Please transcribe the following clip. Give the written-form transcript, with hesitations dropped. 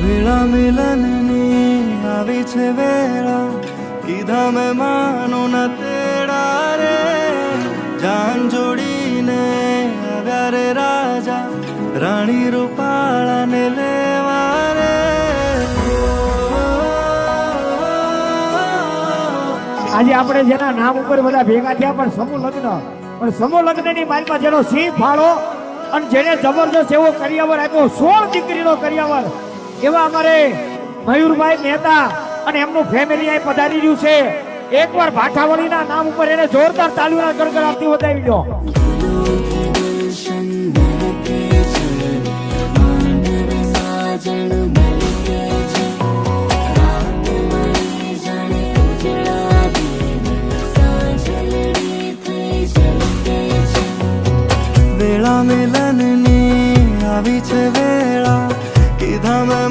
વેળા મિલનની આવી છે વેળા, કીધા મેં માનો ન તેડા રે. જાન જોડીને આવ્યા રે રાજા, રાણી રૂપાળાને લેવા રે. આજે આપણે જેના નામ ઉપર બધા ભેગા થયા, પણ સમૂહ લગ્નની માલમાં જેનો સિંહ ફાળો અને જેને જબરદસ્ત એવો કરિયાવર આપ્યો, 16 દીકરીનો કરિયાવર, એવા અમારે મયુરભાઈ મહેતા અને એમનું ફેમિલી અહીં પધારી રહ્યું છે. એકવાર ભાઠાવળીના નામ ઉપર એને જોરદાર તાળીઓના ગડગડાટથી વધાવી દો. વેળા મિલનની આવી છે વેળા, કીધા મેં